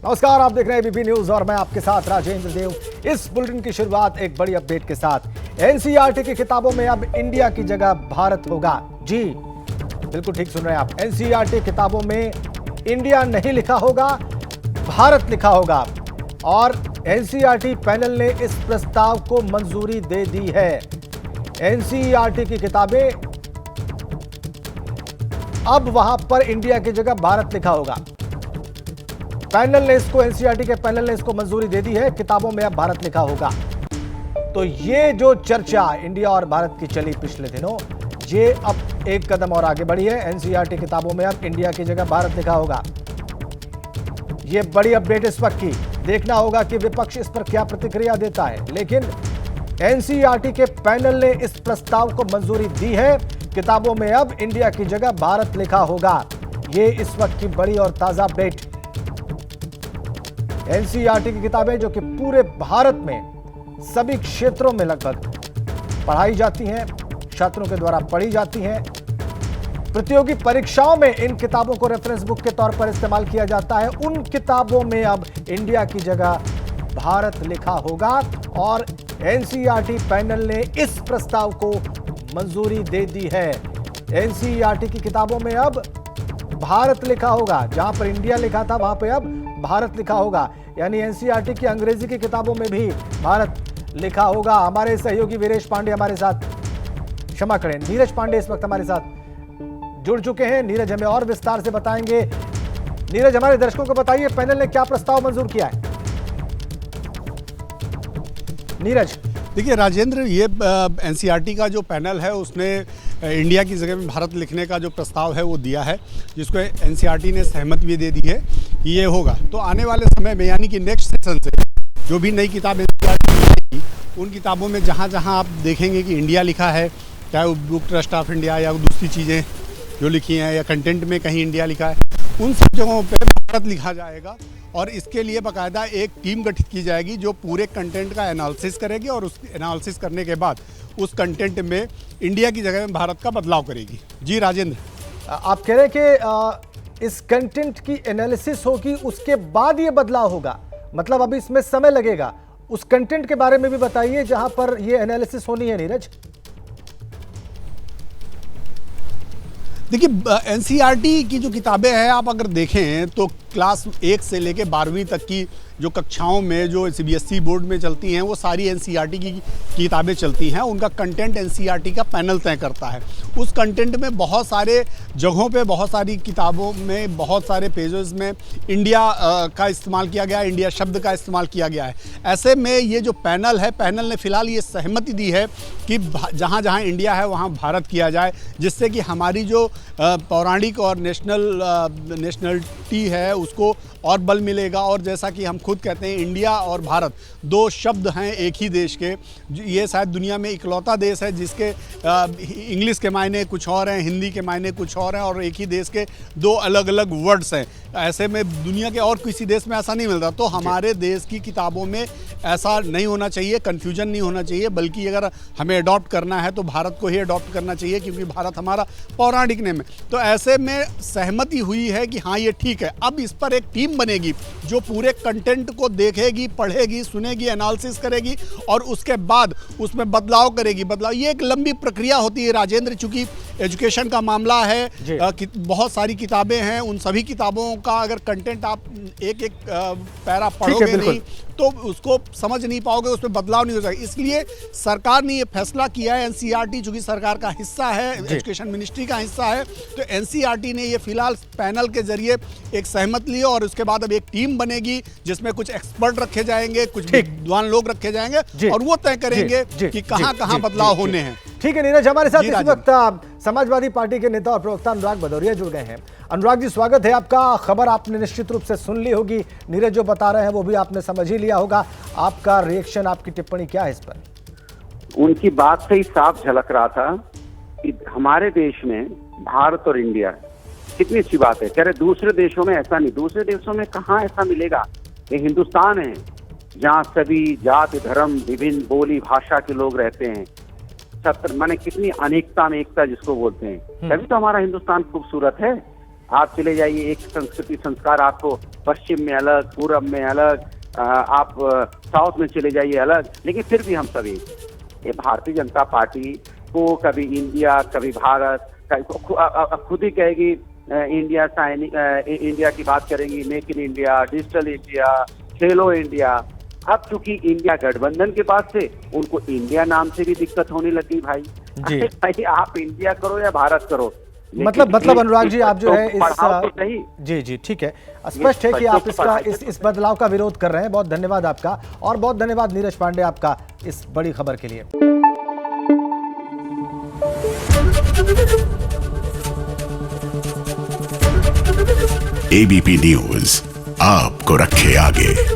नमस्कार, आप देख रहे हैं एबीपी न्यूज और मैं आपके साथ राजेंद्र देव। इस बुलेटिन की शुरुआत एक बड़ी अपडेट के साथ। एनसीईआरटी की किताबों में अब इंडिया की जगह भारत होगा। जी बिल्कुल ठीक सुन रहे हैं आप। एनसीईआरटी किताबों में इंडिया नहीं लिखा होगा, भारत लिखा होगा। और एनसीईआरटी पैनल ने इस प्रस्ताव को मंजूरी दे दी है। एनसीईआरटी की किताबें अब वहां पर इंडिया की जगह भारत लिखा होगा। पैनल ने इसको, एनसीईआरटी के पैनल ने इसको मंजूरी दे दी है। किताबों में अब भारत लिखा होगा। तो ये जो चर्चा इंडिया और भारत की चली पिछले दिनों, ये अब एक कदम और आगे बढ़ी है। एनसीईआरटी किताबों में अब इंडिया की जगह भारत लिखा होगा। ये बड़ी अपडेट इस वक्त की। देखना होगा कि विपक्ष इस पर क्या प्रतिक्रिया देता है। लेकिन एनसीईआरटी के पैनल ने इस प्रस्ताव को मंजूरी दी है। किताबों में अब इंडिया की जगह भारत लिखा होगा। ये इस वक्त की बड़ी और ताजा अपडेट। एनसीईआरटी की किताबें जो कि पूरे भारत में सभी क्षेत्रों में लगभग पढ़ाई जाती हैं, छात्रों के द्वारा पढ़ी जाती हैं। प्रतियोगी परीक्षाओं में इन किताबों को रेफरेंस बुक के तौर पर इस्तेमाल किया जाता है। उन किताबों में अब इंडिया की जगह भारत लिखा होगा और एनसीईआरटी पैनल ने इस प्रस्ताव को मंजूरी दे दी है। एनसीईआरटी की किताबों में अब भारत लिखा होगा। जहां पर इंडिया लिखा था वहां पर अब भारत लिखा होगा। यानी एनसीईआरटी की अंग्रेजी की किताबों में भी भारत लिखा होगा। हमारे सहयोगी वीरेश पांडे हमारे साथ, क्षमा करें, नीरज पांडे इस वक्त हमारे साथ जुड़ चुके हैं। नीरज हमें और विस्तार से बताएंगे। नीरज, हमारे दर्शकों को बताइए पैनल ने क्या प्रस्ताव मंजूर किया है। नीरज। देखिए राजेंद्र, ये एनसीईआरटी का जो पैनल है उसने इंडिया की जगह में भारत लिखने का जो प्रस्ताव है वो दिया है, जिसको एनसीईआरटी ने सहमति भी दे दी है कि ये होगा। तो आने वाले समय में यानी कि नेक्स्ट सेशन से जो भी नई किताब एनसीईआरटी उन किताबों में जहाँ जहाँ आप देखेंगे कि इंडिया लिखा है, चाहे वो बुक ट्रस्ट ऑफ इंडिया या दूसरी चीज़ें जो लिखी हैं या कंटेंट में कहीं इंडिया लिखा है, उन सब जगहों पर भारत लिखा जाएगा। और इसके लिए बाकायदा एक टीम गठित की जाएगी जो पूरे कंटेंट का एनालिसिस करेगी और उस एनालिसिस करने के बाद उस कंटेंट में इंडिया की जगह में भारत का बदलाव करेगी। जी राजेंद्र, आप कह रहे हैं कि इस कंटेंट की एनालिसिस होगी, उसके बाद ये बदलाव होगा। मतलब अभी इसमें समय लगेगा। उस कंटेंट के बारे में भी बताइए जहां पर ये एनालिसिस होनी है। नीरज, देखिए एनसीईआरटी की जो किताबें हैं आप अगर देखें तो क्लास 1 से लेके 12वीं तक की जो कक्षाओं में जो सीबीएसई बोर्ड में चलती हैं वो सारी एनसीईआरटी की किताबें चलती हैं। उनका कंटेंट एनसीईआरटी का पैनल तय करता है। उस कंटेंट में बहुत सारे जगहों पे, बहुत सारी किताबों में, बहुत सारे पेजेस में इंडिया का इस्तेमाल किया गया है, इंडिया शब्द का इस्तेमाल किया गया है। ऐसे में ये जो पैनल है, पैनल ने फिलहाल ये सहमति दी है कि जहाँ जहाँ इंडिया है वहाँ भारत किया जाए, जिससे कि हमारी जो पौराणिक और नेशनलिटी है उसको और बल मिलेगा। और जैसा कि हम खुद कहते हैं, इंडिया और भारत दो शब्द हैं एक ही देश के। ये शायद दुनिया में इकलौता देश है जिसके इंग्लिश के मायने कुछ और हैं, हिंदी के मायने कुछ और हैं और एक ही देश के दो अलग अलग वर्ड्स हैं। ऐसे में दुनिया के और किसी देश में ऐसा नहीं मिलता। तो हमारे देश की किताबों में ऐसा नहीं होना चाहिए, कन्फ्यूजन नहीं होना चाहिए, बल्कि अगर हमें अडॉप्ट करना है तो भारत को ही अडॉप्ट करना चाहिए, क्योंकि भारत हमारा पौराणिक नेम है। तो ऐसे में सहमति हुई है कि हाँ ये ठीक है। अब इस पर एक टीम बनेगी जो पूरे कंटेंट को देखेगी, पढ़ेगी, सुनेगी, एनालिसिस करेगी और उसके बाद उसमें बदलाव करेगी। बदलाव ये एक लंबी प्रक्रिया होती है राजेंद्र, चूंकि एजुकेशन का मामला है, बहुत सारी किताबें हैं, उन सभी किताबों का अगर कंटेंट आप एक एक पैरा पढ़ोगे नहीं तो उसको समझ नहीं पाओगे, उसमें बदलाव नहीं हो जाएगा। इसलिए सरकार ने ये फैसला किया है। एनसीईआरटी चूंकि सरकार का हिस्सा है, एजुकेशन मिनिस्ट्री का हिस्सा है, तो एनसीईआरटी ने ये फिलहाल पैनल के जरिए एक सहमति ली और उसके बाद अब एक टीम बनेगी जिसमें कुछ एक्सपर्ट रखे जाएंगे, कुछ विद्वान लोग रखे जाएंगे और वो तय करेंगे कि कहां कहां बदलाव होने हैं। ठीक है नीरज, हमारे साथ इस वक्त समाजवादी पार्टी के नेता और प्रवक्ता अनुराग भदौरिया जुड़ गए हैं। अनुराग जी, स्वागत है आपका। खबर आपने निश्चित रूप से सुन ली होगी, नीरज जो बता रहे हैं वो भी आपने समझ ही लिया होगा। आपका रिएक्शन, आपकी टिप्पणी क्या है इस पर? उनकी बात से ही साफ झलक रहा था कि हमारे देश में भारत और इंडिया कितनी अच्छी बात है। कह रहे दूसरे देशों में ऐसा नहीं, दूसरे देशों में कहाँ ऐसा मिलेगा। ये हिंदुस्तान है जहाँ सभी जाति धर्म विभिन्न बोली भाषा के लोग रहते हैं। माने कितनी अनेकता में एकता जिसको बोलते हैं, तभी तो हमारा हिंदुस्तान खूबसूरत है। आप चले जाइए, एक संस्कृति संस्कार आपको पश्चिम में अलग, पूरब में अलग, आप साउथ में चले जाइए अलग, लेकिन फिर भी हम सभी, ये भारतीय जनता पार्टी को कभी इंडिया कभी भारत, खुद ही कहेगी इंडिया की बात करेंगी, make in India, digital India, Khelo India. अब चूंकि इंडिया गठबंधन के पास से उनको इंडिया नाम से भी दिक्कत होने लगी भाई। जी। भाई आप इंडिया करो या भारत करो, मतलब अनुराग जी, आप जो है इस जी ठीक है, स्पष्ट है कि आप इसका इस बदलाव का विरोध कर रहे हैं। बहुत धन्यवाद आपका, और बहुत धन्यवाद नीरज पांडे आपका इस बड़ी खबर के लिए। एबीपी न्यूज आपको रखे आगे।